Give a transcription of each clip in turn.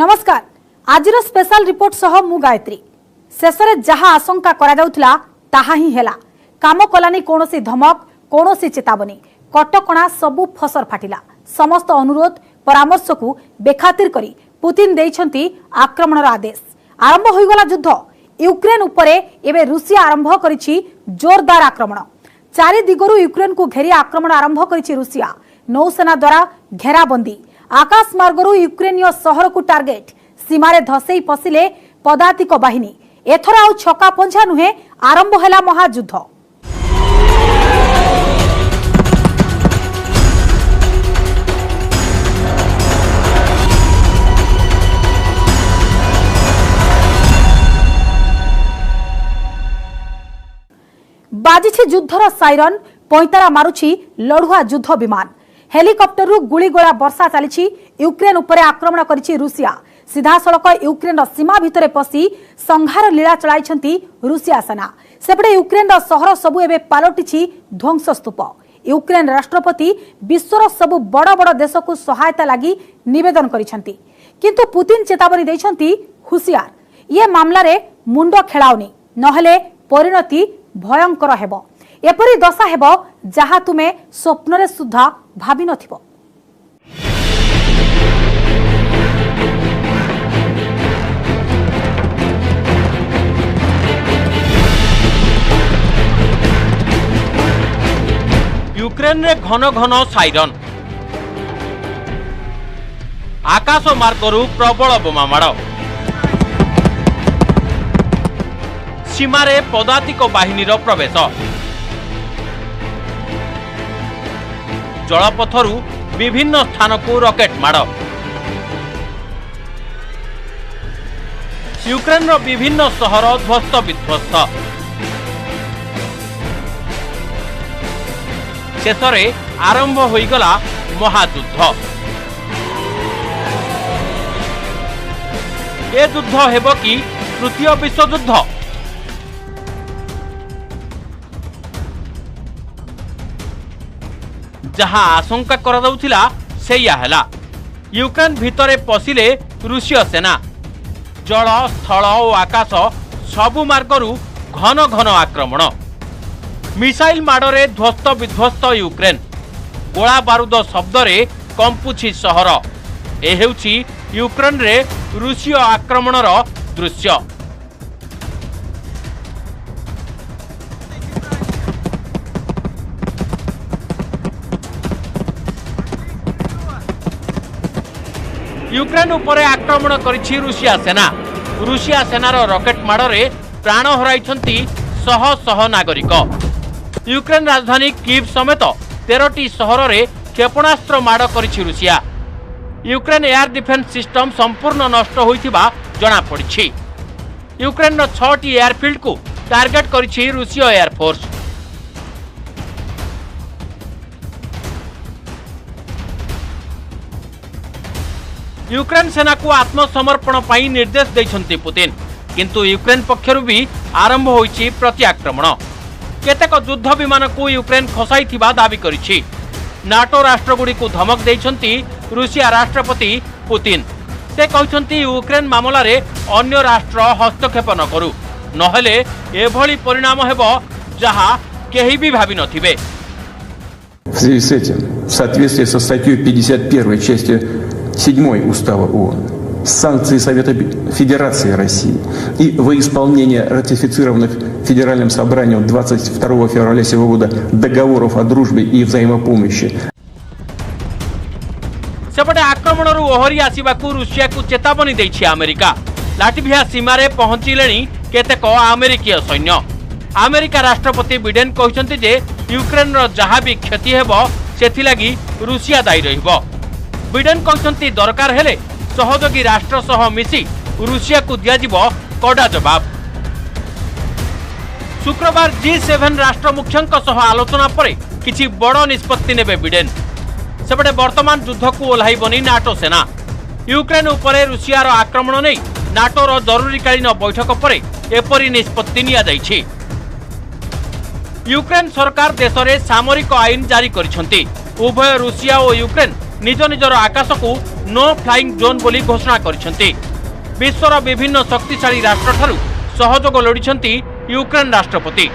नमस्कार आजिर special report सह मु गायत्री शेषे जहा आशंका करा जाउथला ताहा ही हेला काम कलानी कोनोसी धमक कोनोसी चेतावनी कटकणा सबु फसर फाटिला समस्त अनुरोध परामर्श को बेखातिर करी पुतिन देइछंती आक्रमणर आदेश आरंभ होइगला युद्ध यूक्रेन उपरे एबे रूसिया आरंभ करिछि जोरदार आक्रमण चारि दिगरु यूक्रेन को घेरी आक्रमण आरंभ करिछि रूसिया नौसेना द्वारा घेराबंदी आकाश मार्गरु यूक्रेनीय शहर को टार्गेट सीमारे धसई पशिले पदातिक बाहिनी एथर आउ छका पंझा नुहे आरंभ हैला महायुद्ध। बाजिछि युद्धर साइरन पैंतारा मारुछि लढुआ युद्ध विमान हेलिकॉप्टर रु गुलीगोला वर्षा चली यूक्रेन उपरे आक्रमण करिछि रूसिया सीधा सड़क यूक्रेन सीमा भितरे पसी संहार लीला चलाइछंती रूसिया सेना सेपटे यूक्रेन शहर सबु एबे पालटिछि ध्वंस स्तूप यूक्रेन राष्ट्रपति विश्वर सबु बड़ बड़ देश को सहायता लागि निवेदन करिछंती किंतु पुतिन चेतावनी दैछंती हुसियार ये मामला रे मुंड खेलाउनी नहले परिणति भयंकर हेबो एपरी दशा हेबो जहा तुमे स्वप्नरे सुद्धा भाबी नथिबो। यूक्रेन रे घन घन साइरन आकाश मार्गरु प्रबल बोमामाड़ सीमारे पदातिक बाहिनीर प्रवेश जलपथरु विभिन्न स्थान को रॉकेट माड़ यूक्रेन रो विभिन्न शहर ध्वस्त विध्वस्त शेषरे आरंभ होइगला महायुद्ध ए युद्ध हेबो कि तृतीय विश्वयुद्ध जहां आशंका करा जाउथिला सेया हैला यूक्रेन भितरे पशिले रूसीय सेना जल स्थल और आकाश सबु मार्गरु घन घन आक्रमण मिसाइल माड़े ध्वस्त विध्वस्त यूक्रेन गोला बारूद शब्दरे कंपुछि शहर ए हेउछि यूक्रेन रे रूसीय आक्रमणर दृश्य यूक्रेन उपरे आक्रमण करिछि रूसिया सेनार रॉकेट माड़े प्राण हराइछंती शह शह नागरिक यूक्रेन राजधानी कीव समेत 13टी सहर रे क्षेपणास्त्र माड़ करिछि रूसिया यूक्रेन एयर डिफेंस सिस्टम संपूर्ण नष्ट होइथिबा जणा पड़िछि यूक्रेन रो 6टी एयरफील्ड को टार्गेट करिछि रूसिया एयरफोर्स यूक्रेन सेना को आत्मसमर्पण पाई निर्देश दैछंती पुतिन किंतु यूक्रेन पक्षरु भी आरंभ होइछि प्रति आक्रमण केतेक युद्ध विमान को यूक्रेन खसाइथिबा दाबी करिछि नाटो राष्ट्रगुडी को धमक दैछंती रूसिया राष्ट्रपति पुतिन से कहछंती यूक्रेन मामला रे अन्य राष्ट्र हस्तक्षेप न करू नहेले एभली परिणाम हेबो जहा केही भी भाबी नथिबे। В связи с этим, в соответствии со статьей 51 части 7 Устава ООН, санкции Совета Федерации России и во исполнение ратифицированных Федеральным собранием 22 февраля сего года договоров о дружбе и взаимопомощи. सेपटे आक्रमण ओहरी आसवाक रूसिया को चेतावनी देछि अमेरिका लाटभिया सीमा रे पहुंचिलेनी केतेक अमेरिकीय सैन्य अमेरिका राष्ट्रपति बिडेन कहते जे यूक्रेन रो जहा भी क्षति हेबो सेथिलागी रूसिया दायी रहिबो बिडेन कहते दरकार हेले सहयोगी राष्ट्र सह मिसी रूसिया को दियाजिबो कड़ा जवाब शुक्रवार G7 राष्ट्र मुख्यंक सह आलोचना परे किछि बड़ निष्पत्ति नेबे बिडेन सेपटे वर्तमान युद्ध को ओह्लाइबनी नाटो सेना यूक्रेन उपरे रूसियार आक्रमण नै नाटोर जरूरीकालीन बैठक परे एपरी निष्पत्ति निया जाइछि यूक्रेन सरकार देश में सामरिक आईन जारी करिसेंती उभय रूसिया और यूक्रेन निज निजर आकाश को नो फ्लाइंग जोन बोली घोषणा करिसेंती। विश्वर विभिन्न शक्तिशाली राष्ट्र ठारू सहयोग लोड़िछंती यूक्रेन राष्ट्रपति।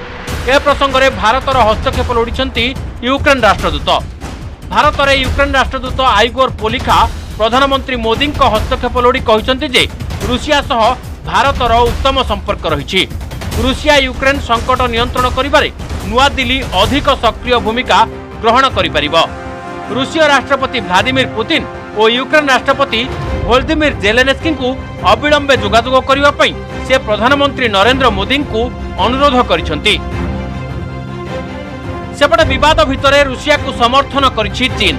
ए प्रसंग में भारतर हस्तक्षेप लोड़िछंती यूक्रेन राष्ट्रदूत। भारत में यूक्रेन राष्ट्रदूत आइगोर पोलिखा प्रधानमंत्री मोदी हस्तक्षेप लोड़ी कहते जे रुषिया सह भारतर उत्तम संपर्क रही। रुषिया यूक्रेन संकट नियंत्रण करिबारे नुआ दिल्ली अधिक सक्रिय भूमिका ग्रहण करिपारिबो। रूसीय राष्ट्रपति व्लादिमीर पुतिन और यूक्रेन राष्ट्रपति वोलोदिमीर जेलेन्स्की को अविलंबे जोगाजोग करिबा पई से प्रधानमंत्री नरेंद्र मोदी को अनुरोध करिसेंती। सेपटे विवाद भितरे रुषिया को समर्थन करिछि चीन।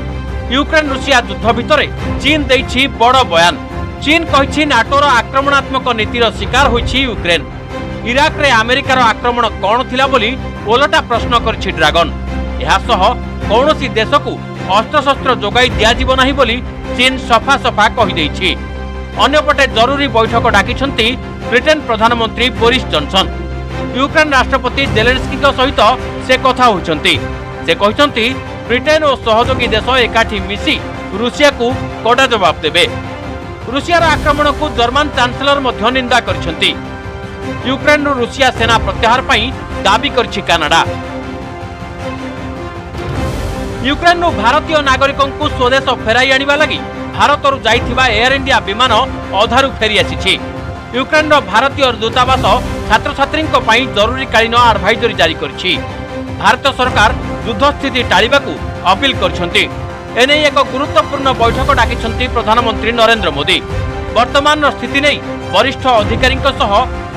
यूक्रेन रुषिया युद्ध भितरे चीन देइछि बड़ बयान। चीन कहिछि नाटोर आक्रमणात्मक नीतिर शिकार होइछि यूक्रेन। इराक रे अमेरिकार आक्रमण कौन थिला बोली ओलटा प्रश्न करिछि ड्रैगन। एहासह कौनसी देश को अस्त्रशस्त्र जोगाई दियाजिब नाही बोली चीन सफा सफा कहि दैछि। अन्यपटे जरूरी बैठक डाकिछंती ब्रिटेन प्रधानमंत्री बोरिस जॉनसन। यूक्रेन राष्ट्रपति जेलेन्स्की सहित से कथा होइछंती। से कहिछंती ब्रिटेन और सहयोगी देश एकाठी मिसी रुषिया को कड़ा जवाब देबे। रुषियार आक्रमण को जर्मन चांसलर मध्य निंदा करिछंती। यूक्रेन रो रुषिया सेना प्रत्याहार पई दाबी करछि कनाडा। यूक्रेन रो भारतीय नागरिकों को स्वदेश फेराई आनिबा लागि भारतरु जाइथिबा एयर इंडिया विमान अधारु फेरी आसिछि। यूक्रेन रो भारतीय दूतावास छात्र छात्री पई जरूरीकालीन एडवाइजरी जारी करछि। भारत सरकार युद्ध स्थिति टाळिबाकू अपील करछंती। एने एक गुरुत्वपूर्ण बैठक डाकिछंती प्रधानमंत्री नरेंद्र मोदी। वर्तमान स्थिति नै वरिष्ठ अधिकारी सह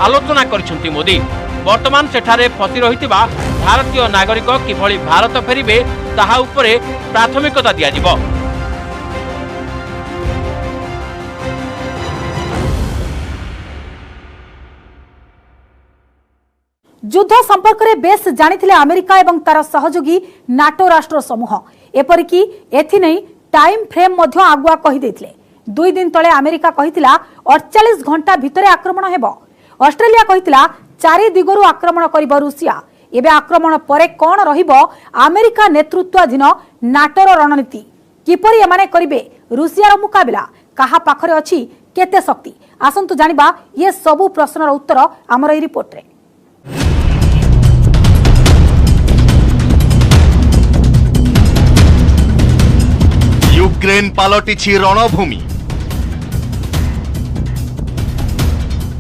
आलोचना करिछंती मोदी। वर्तमान सेठारे फसी रहितिबा भारतीय नागरिक किभଳି भारत फेरिबे ताहा उपरे प्राथमिकता दियाजिबो। युद्ध संपर्क में बेस जानिथिले अमेरिका एवं तार सहयोगी नाटो राष्ट्र समूह। एपरिकी एथिनै टाइम फ्रेम मध्य आगुआ कहि दैथिले। 2 दिन तले अमेरिका कहितिला 48 घंटा भितरे आक्रमण हेबो। ऑस्ट्रेलिया कहितिला 4 दिगरु आक्रमण करिबो रूसिया। एबे आक्रमण परे कोन रहिबो अमेरिका नेतृत्वाधीन नाटोर रणनीति? किपरि एमाने करिबे रूसियार मुकाबिला? काहा पाखरे अछि केते शक्ति? आसंतु जानिबा ये सबु प्रश्नर उत्तर हमर ए रिपोर्ट रे। यूक्रेन पालटिछि रणभूमि।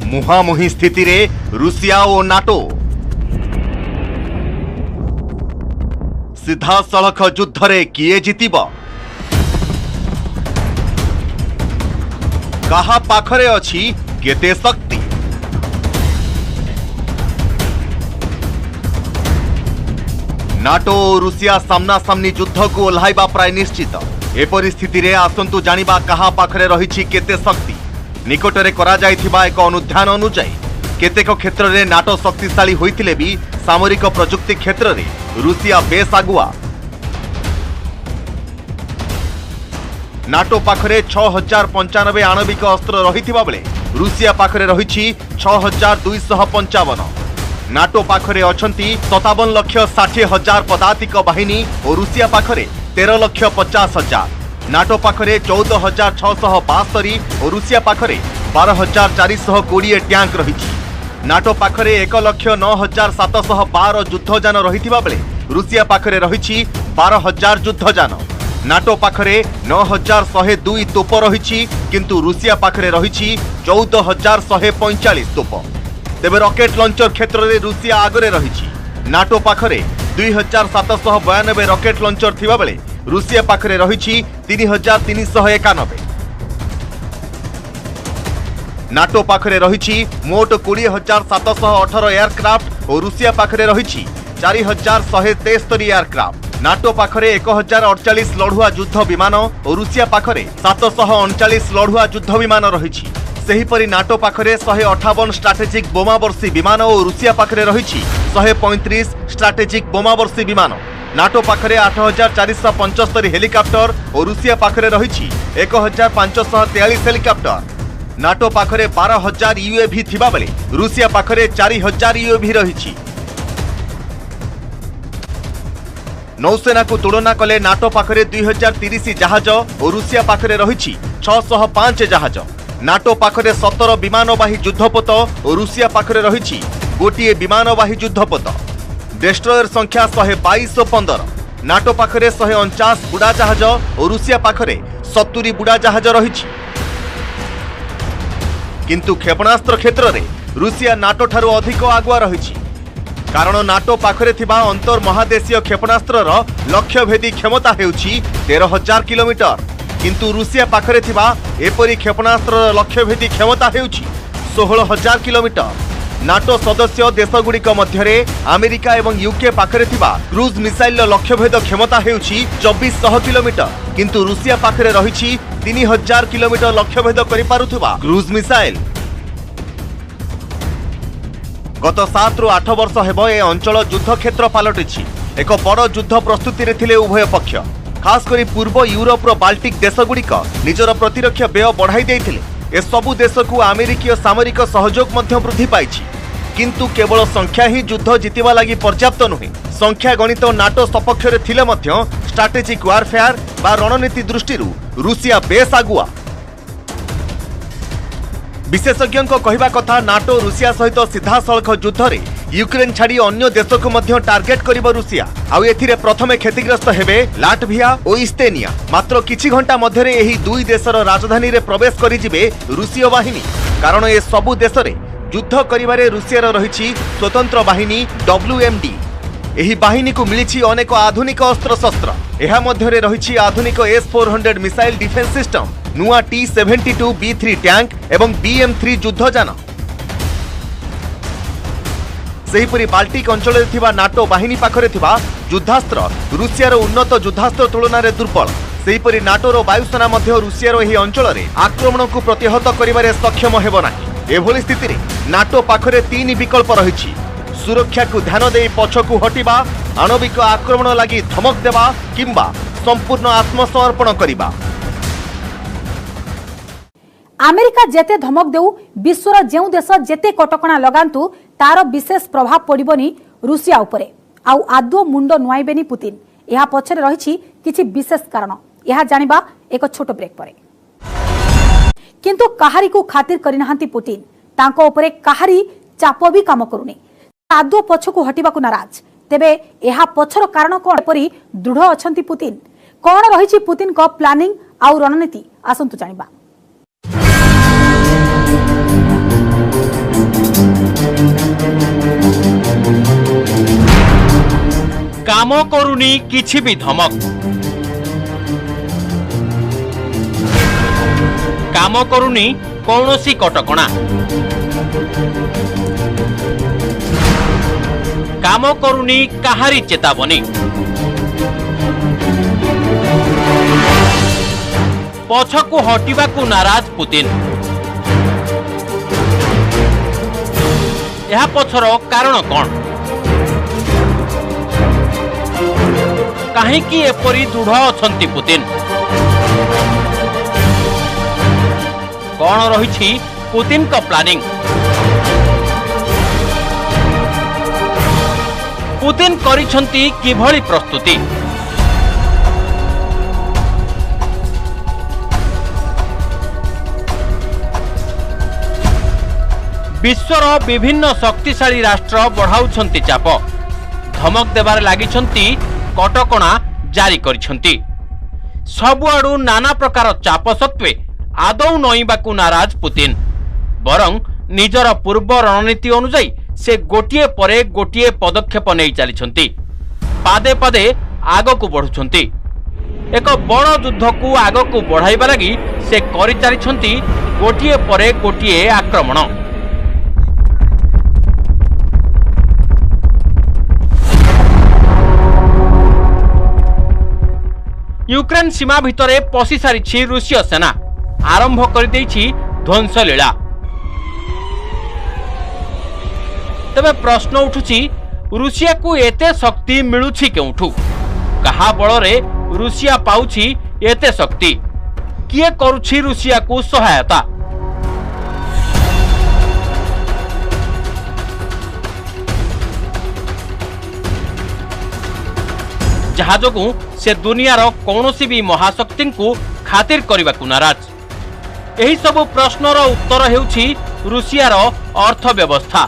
मुहामुही स्थिति रे रूसिया और नाटो सीधा सड़क युद्ध रे किए जीतिब? कहा पाखरे अछि केते शक्ति? नाटो और रूसिया सामना सामनी युद्ध को ओह्लाइबा प्राय निश्चित। ए परिस्थिति रे आसंतु जानिबा कहा पाखरे रहिछि केते शक्ति। निकटरे करा जाइथिबा एक अनुध्यान अनुसार केतेक क्षेत्र रे नाटो शक्तिशाली होइतिले भी सामरिक प्रजुक्ति क्षेत्र रे रूसिया बेस आगुआ। नाटो पाखरे 6095 आणविक अस्त्र रहिथिबा बेले रूसिया पाखरे रहिछि 6255। नाटो पाखरे अछंती 57,60,000 पदातिक बाहिनी और रूसिया पाखरे 13,50,000। नाटो पाखरे 14,672 और रूसिया पाखरे 12,420 टैंक रहिछि। नाटो पाखरे 1,09,712 युद्धजान रहिथिबा बेले रूसिया पाखरे रहिछि 12,000 युद्धजान। नाटो पाखरे 9,102 तोप रहिछि किंतु रूसिया पाखरे रहिछि 14,145 तोप। तेबे रॉकेट लॉन्चर क्षेत्र रे रूसिया आगरे रहिछि। नाटो पाखरे 2,792 रॉकेट लॉन्चर थिबा बेले रूसिया पाखरे रहिछि 3,391। नाटो पाखरे रहिछि मोट 20,718 एयरक्राफ्ट और रूसिया पाखरे रहिछि 4,173 एयरक्राफ्ट। नाटो पाखरे 1,048 लढुआ युद्ध विमान और रूसिया पाखरे 739 लढुआ युद्ध विमान रहिछि। सेहीपरि नाटो पाखरे 158 स्ट्राटेजिक बोमावर्षी विमान और रूसिया पाखरे रहिछि 135 स्ट्राटेजिक बोमावर्षी विमान। नाटो पाखरे 8,475 हेलिकॉप्टर और रूसिया पाखरे रहिछि 1,543 हेलिकॉप्टर। नाटो पाखरे 12,000 यूएवी थिबा बेले रूसिया पाखरे 4,000 यूएवी रहिछि। नौसेना को तुलना कले नाटो पाखरे 2030 जहाज और रुषिया पाखरे रही 605 जहाज। नाटो पाखरे 17 विमानवाही युद्धपोत और रुषिया पाखरे रही गोटे विमानवाही युद्धपोत। डेस्ट्रयर संख्या 122-15। नाटो पाखरे 149 बुड़ा जहाज और रुषिया पाखरे 70 बुड़ा जहाज रही। किंतु क्षेपणास्त्र क्षेत्र में रुषिया नाटो ठारू अधिक आगुआ रही, कारण नाटो पाखरे थिबा अंतर महादेशीय क्षेपणास्त्रर लक्ष्यभेदी क्षमता हेउछि 13,000 किलोमीटर, किंतु रुषिया पाखरे थिबा एपरी क्षेपणास्त्रर लक्ष्यभेदी क्षमता हेउछि 16,000 किलोमीटर। नाटो सदस्य देशगुड़िक मध्यरे अमेरिका एवं यूके पाखरे थिबा क्रूज मिसाइल लक्ष्यभेद क्षमता हेउछि 2400 किलोमीटर, किंतु रुषिया पाखरे रहिछि 3,000 किलोमीटर लक्ष्यभेद करि पारुथिबा क्रूज मिसाइल। गत 7 ରୁ 8 वर्ष हेब ए अंचल युद्ध क्षेत्र पलटिछि। एक बड़ युद्ध प्रस्तुति रे थिले उभय पक्ष। खास करी पूर्व यूरोप रो बाल्टिक देशगुड़िक निजर प्रतिरक्षा व्यय बढ़ाई देइथिले। ए सबु देश को अमेरिकीय सामरिक सहयोग मध्य वृद्धि पाइछि, किंतु केवल संख्या ही युद्ध जितिबा लागि पर्याप्त नुहे। संख्या गणित नाटो सपक्ष रे थिले मध्य स्ट्रैटेजिक वारफेयर बा रणनीति दृष्टिरू रुषिया बेस आगुआ। विशेषज्ञों कहवा कथा नाटो रुषिया सहित सीधासलख युद्ध में यूक्रेन छाड़ी अन्य देश को मध्य टार्गेट करिब रुषिया। आउ एथिरे प्रथमे क्षतिग्रस्त हेबे लाटभिया और इस्तेनिया। मात्र किछि घंटा मध्यरे एही दुई देशर राजधानी रे प्रवेश करि जिबे रुषीय बाहिनी, कारण ए सबु देश रे युद्ध करिबारे रुषियार रहिछि स्वतंत्र बाहिनी WMD। एही बाहिनी को मिलिछि अनेक आधुनिक अस्त्र शस्त्र। एहा मध्यरे रहिछि आधुनिक S-400 मिसाइल डिफेंस सिस्टम, नुआ T-72B3 टैंक एवं BM-3 युद्धजान। सेहीपरि बाल्टिक अंचल में थिबा नाटो बाहिनी पाखरे थिबा युद्धास्त्र रुषियार उन्नत युद्धास्त्र तुलन में दुर्बल। सेहीपरि नाटोर वायुसेना मध्य रुषियार एही अंचल में आक्रमण को प्रतिहत करिबारे सक्षम हेबो नाही। एभली स्थिति रे नाटो पाखरे 3 विकल्प रहिछि। सुरक्षा को ध्यान दे पछकु हटिबा, आणविक आक्रमण लागि धमक देबा किंबा संपूर्ण आत्मसमर्पण करिबा। अमेरिका जेते धमक देउ, विश्वर जेउ देश जेते कटकणा लगांतु तार विशेष प्रभाव पड़िबनी रुषिया उपरे। आउ आदो मुंड नुआइबेनी पुतिन। यहा पछरे रहिछि किछि विशेष कारण। यहा जानिबा एक छोट ब्रेक परे। किंतु काहारी को खातिर करिनाहांती पुतिन। तांको उपरे काहारी चाप भी काम करुनी। आदो पछकु हटिबाकु नाराज। तेबे यहा पछर कारण कोन परि दृढ़ अछंती पुतिन? कोन रहिछि पुतिन को प्लानिंग आउ रणनीति? आसंतु जानिबा। काम करुनी किछि भी धमक, काम करुनी कौनसी कटकणा, काम करुनी काहारी चेतावनी। पछकु हटिबाकु नाराज पुतिन। यह पछर कारण कौन? काहेकि एपरी दृढ़ अछंती पुतिन? कौन रहिछि पुतिन का प्लानिंग? पुतिन करिछंती किभଳି प्रस्तुति? विश्वर विभिन्न शक्तिशाली राष्ट्र बढ़ाउछंती चाप, धमक देबार लागिछंती, कटकणा जारी करिछंती। सबुआडू नाना प्रकार चाप सत्वे आदौ नईबाकू नाराज पुतिन। बरं निजर पूर्व रणनीति अनुसार से गोटिए परे गोटिए पदक्षेप नहीं चली पादे पादे आगकू बढ़ुछंती। एक बड़ युद्ध को आगकू बढ़ाइबा लागि से करि चलिछंती गोटिए परे गोटिए आक्रमण। यूक्रेन सीमा भितरे पशि सारी रूसीय सेना आरंभ कर ध्वंस लीला। तबे प्रश्न उठुछि, रूसिया को एते शक्ति मिलुछि केउठु? कहा बଳରେ रूसिया पाउछि एते शक्ति? किए करुछि रूसिया को सहायता? जहा जोगु से दुनियार कौनसी भी महाशक्ति को खातिर करने को नाराज। एही सबु प्रश्नर उत्तर हेउछि रुषियार अर्थव्यवस्था।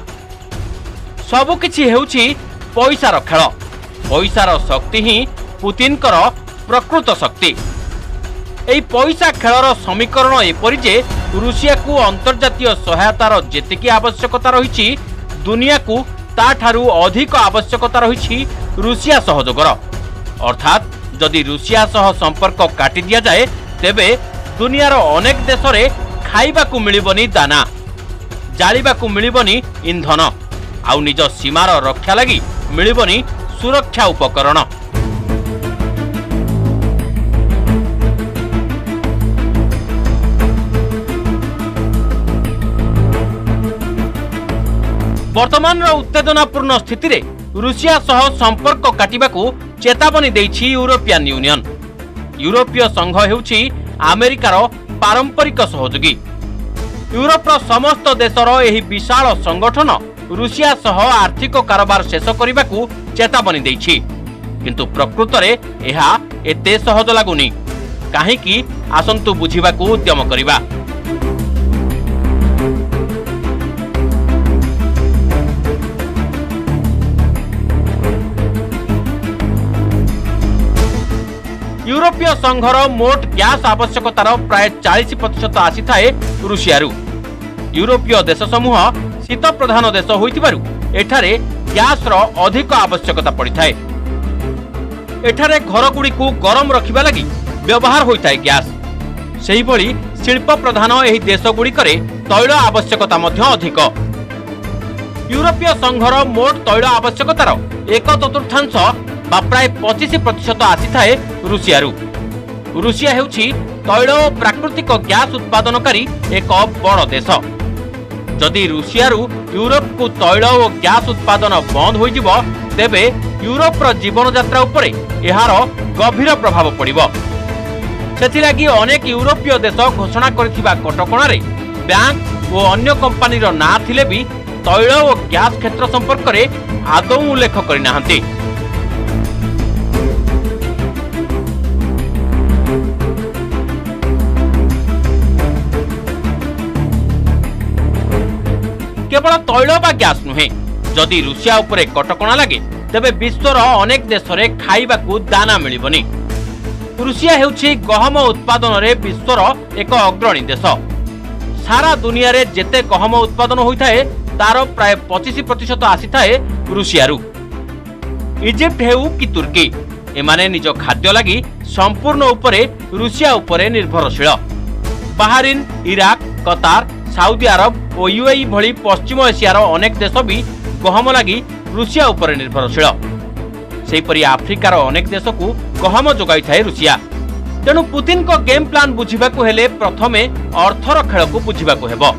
सबुकिछि हेउछि पैसार खेल। पैसार शक्ति ही पुतिनकर प्रकृत शक्ति। एही पैसा खेलर समीकरण एपरि जे रुषिया को अंतर्जातीय सहायतार जेतिकी आवश्यकता रहिछि दुनिया को ताठारु अधिक आवश्यकता रहिछि रुषिया सहयोगर। अर्थात जदि रुषिया सह संपर्क काटी दिया जाए तेबे दुनियार अनेक देश रे खाइबा को मिलिबनी दाना, जालिबा को मिलिबनी इंधन, आउ निज सीमार रक्षा लगी मिलिबनी सुरक्षा उपकरण। वर्तमान उत्तेजनापूर्ण स्थिति रे रुषिया सह संपर्क काटिबाकू चेतावनी देइछि यूरोपियन यूनियन। यूरोपीय संघ हेउछि अमेरिकार पारंपरिक सहयोगी। यूरोपर समस्त देशर एही विशाल संगठन रुषिया सह आर्थिक कारोबार शेष करने चेतावनी देइछि। किंतु प्रकृत रे एहा एते सहज लागुनी। काहेकि आसंतु बुझिबाकू उद्यम करिबा। यूरोपीय संघर मोट गैस आवश्यकतार प्राय 40% आसी थाए रुषियारू। यूरोपीय देश समूह शीत प्रधान देश होइतिबारु एठारे गैस रो अधिक आवश्यकता पड़िथाए। एठारे घर गुडी को गरम रखिबा लागि व्यवहार होइथाए गैस। सेही भली शिल्प प्रधान एही देश गुडी करे तैल आवश्यकता मध्य अधिक। यूरोपीय संघर मोट तैल आवश्यकतार 1/4 बा प्राय 25% आसी थाए रुषियारू। रुषिया हेउछि तैल और प्राकृतिक गैस उत्पादनकारी एक बड़ देश। जदि रुषियारू यूरोप को तैल और गैस उत्पादन बंद हो जिवो तेबे यूरोपर जीवन यात्रा उपरे एहार गभीर प्रभाव पड़िबो। सेथिलागि अनेक यूरोपीय देश घोषणा करथिबा कटकणा रे बैंक और अन्य कंपनीर ना थिले भी तैल और गैस क्षेत्र संपर्क रे आदौ उल्लेख करिनाहांती। केवल तैल बा गैस नुहे, जदि रुषिया उपरे कटकणा लगे तेबे विश्वर अनेक देश रे खाइबा को दाना मिलिबनी। रुषिया हेउछि गहम उत्पादन रे विश्वर एक अग्रणी देश। सारा दुनिया रे जेते गहम उत्पादन होइथाए तार प्राय 25% आसी थाए रुषियारू। इजिप्ट हेउ कि तुर्की एमाने निज खाद्य लगी संपूर्ण उपरे रुषिया उपरे निर्भरशील। बाहरीन, इराक, कतार, साउदी अरब और यूएई भली पश्चिम एशियार अनेक देश भी गहम लगी रुषिया उपरे निर्भरशील। सेहीपरि आफ्रिकार अनेक देश को गहम जोगाई थाए रुषिया। तेणु पुतिन को गेम प्लान बुझिबाकू हेले प्रथमे अर्थर खेल को बुझिबाकू हेबो।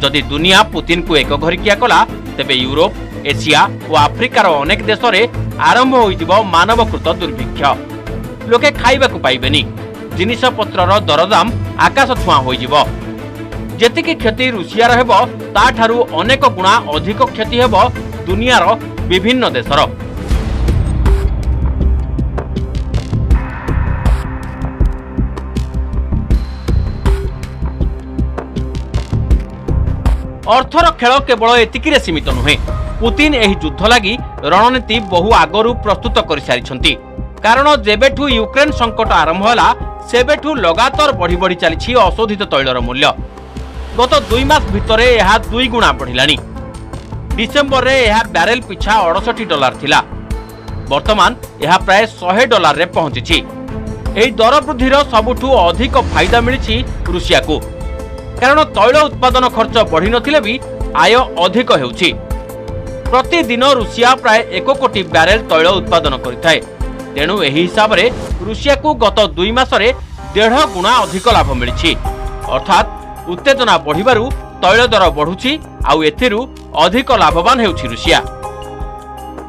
जदि दुनिया पुतिन को एक घरिकिया कला तेबे यूरोप, एशिया और आफ्रिकार अनेक देश रे आरंभ होइतिबो मानवकृत दुर्भिक्ष। लोके खाइबाकू पाइबेनी। जिनिस पत्रर दरदाम आकाश छुआ होइजिबो। जेतिकी क्षति रुषियार हेबो ताठारु अनेक गुणा अधिक क्षति हेबो दुनियार विभिन्न देशर। अर्थर खेल केवल एतिकी सीमित नुहे। पुतिन एही युद्ध लगी रणनीति बहु आगरू प्रस्तुत कर सारी। कारण जेबेठू यूक्रेन संकट आरंभ होला सेबेठू लगातार बढ़ी बढ़ी चली अशोधित तैलर मूल्य। गत 2 मास भितरे यह 2 गुणा बढ़िलानी। डिसेम्बर रे यह बैरेल पिछा $68 थिला। वर्तमान यह प्राय $100 रे पहुंची। एही दर वृद्धिर सबुठू अधिक फायदा मिली रुषिया को। कारण तैल उत्पादन खर्च बढ़ी नथिले भी आय अधिक हेउछि। प्रतिदिन रुषिया प्राय 1 कोटी बैरेल तैल उत्पादन करिथाए। तेणु एही हिसाब रे रुषिया को गत 2 मास रे 1.5 गुणा अधिक लाभ मिली। अर्थात उत्तेजना बढ़िबारु तैल दर बढ़ुछि आउ एथिरु अधिक लाभवान हेउछि रुषिया।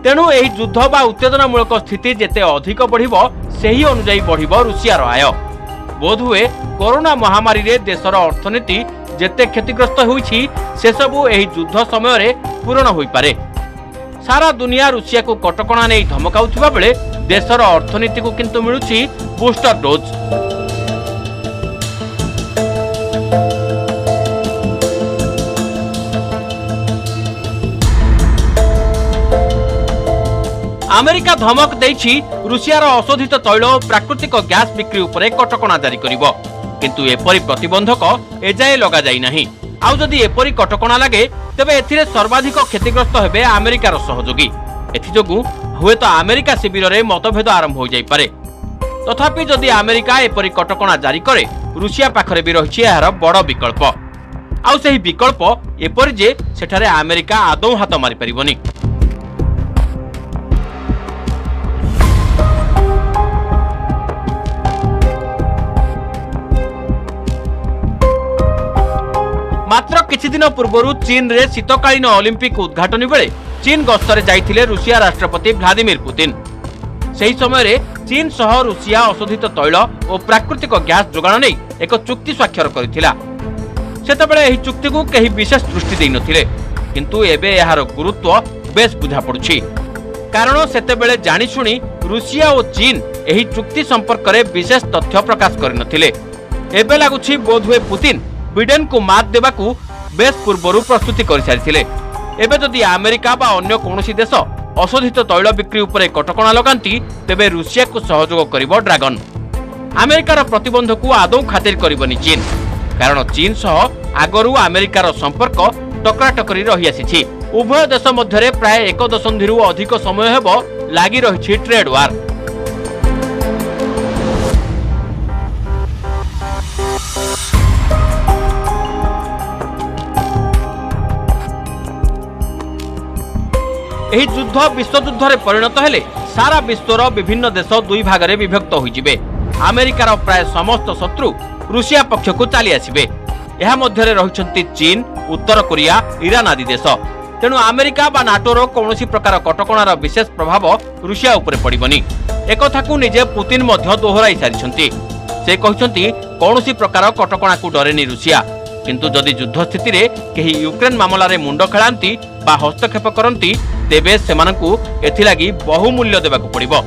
तेणु एही युद्ध बा उत्तेजनामूलक स्थिति जेते अधिक बढ़िबो सेही अनुसार बढ़िबो रुषियार आय। बोधहुए कोरोना महामारी रे देशर अर्थनीति जेते क्षतिग्रस्त होइछि से सबु एही युद्ध समय रे पूर्ण होई पारे। सारा दुनिया रुषिया को कटकणा नै धमकाउथिबा बेले देशर अर्थनीति को किंतु मिलुछि बूस्टर डोज। अमेरिका धमक देछि रूसियार अशोधित तैल और प्राकृतिक गैस बिक्री उपरे कटकणा जारी करिवो, किंतु एपरि प्रतिबंधक एजाए लगा जाई नाही। आउ जदि एपरि कटकणा लागे तेबे एथिरे सर्वाधिक क्षतिग्रस्त हेबे अमेरिकार सहयोगी। एथिजोगु हुए तो अमेरिका शिविर में मतभेद आरंभ हो जाई पारे। तथापि जदि अमेरिका एपरि कटकणा जारी करे रूसिया पाखरे भी रहिछि एहार बड़ विकल्प। आउ सेही विकल्प एपरि जे सेठारे अमेरिका आदौ हाथ मारि परिबनी। मात्र किछि दिन पूर्व चीन रे शीतकालीन ओलंपिक उद्घाटन बेले चीन गस्तरे जाइथिले रूसिया राष्ट्रपति व्लादिमीर पुतिन। सेही समय चीन सह रूसिया अशोधित तैल और प्राकृतिक गैस जोगाण नहीं एक चुक्ति स्वाक्षर करथिला। सेतेबेले एही चुक्ति को केही विशेष दृष्टि देइ नथिले, किंतु एबे एहार गुरुत्व बेस बुझा पड़ुछि। कारण सेतेबेले जानि सुनी रूसिया और चीन एही चुक्ति संपर्क में विशेष तथ्य प्रकाश करनथिले। एबे लागुछि बोधहुए पुतिन बिडेन को मात देबाकू बेस पूर्वरु प्रस्तुति कर सारिथिले। एबे जदि अमेरिका बा अन्य कोनोसी देश अशोधित तैल बिक्री उपरे कटकणा लगांती तेबे रूसिया को सहयोग करिवो ड्रैगन। अमेरिकार प्रतिबंध को आदौ खातिर करिवनी चीन, कारण चीन सह आगरु अमेरिकार संपर्क टकराटकरी रही आसीछि। उभय देश मध्यरे प्राय 1 दशंधिरु अधिक समय हेबो लागि रहिछि ट्रेड वार। एही युद्ध विश्वयुद्ध रे परिणत हेले सारा विश्वर विभिन्न देश दुई भागरे विभक्त होइजिबे। अमेरिकार प्राय समस्त शत्रु रूसिया पक्ष को चली आसिबे। एहा मध्यरे रहिछन्ति चीन, उत्तर कोरिया, ईरान आदि देश। तेणु अमेरिका बा नाटोर कौनसी प्रकार कटकणार विशेष प्रभाव रूसिया उपरे पड़िबनी। एकथाकू निजे पुतिन मध्य दोहराई सारिछन्ति। से कहिछन्ति कौनसी प्रकार कटकणा को डरेनी रूसिया, किंतु जदि युद्ध स्थिति रे केही यूक्रेन मामला रे मुंड खेलांती बा हस्तक्षेप करंती तेबे सेमानकू एथिलागी बहुमूल्य देबाकू पड़िबो।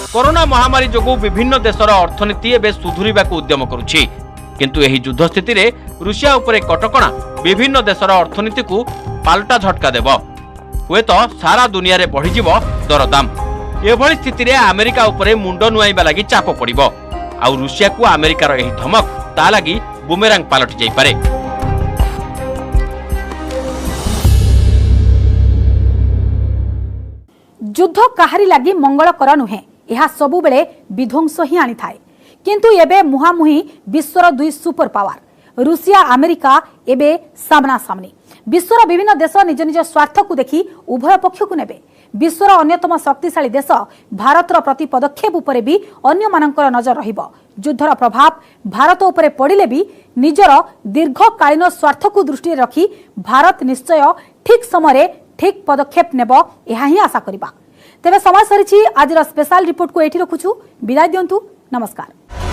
कोरोना महामारी जोगु विभिन्न देशर अर्थनीति एबे सुधुरिबाकू उद्यम करुछि, किंतु एही युद्ध स्थिति रे रूसिया उपरे कटकणा विभिन्न देशर अर्थनीति को पाल्टा झटका देबो। हुए तो सारा दुनिया रे बढ़ी जीवो दरदाम। एभली स्थिति रे अमेरिका उपरे मुंड नुआइबा लागि चाप पड़िबो। आउ रूसिया को अमेरिकार एही धमक ता लागि बुमेरांग पालटि जाई पारे। युद्ध काहारी लागि मंगलकर नुहे, यह सबु बेले विध्वंस ही आनी थाए। किंतु एबे मुहामुही विश्वर दुई सुपर पावर रूसिया अमेरिका एबे सामना सामनी। विश्वर विभिन्न देश निज निज स्वार्थ को देखि उभय पक्ष को नेबे। विश्वर अन्यतम शक्तिशाली देश भारतर प्रति पदक्षेप उपरे भी अन्य मानकर नजर रहिबो। युद्धर प्रभाव भारत उपरे पड़िले भी निजर दीर्घकालीन स्वार्थ को दृष्टि रखी भारत निश्चय ठीक समय ठीक पदक्षेप नेबो, यह ही आशा करिबा। तेबे समय सरिछि। आज स्पेशल रिपोर्ट को एठी रखुछु। विदाय दियंतु। नमस्कार।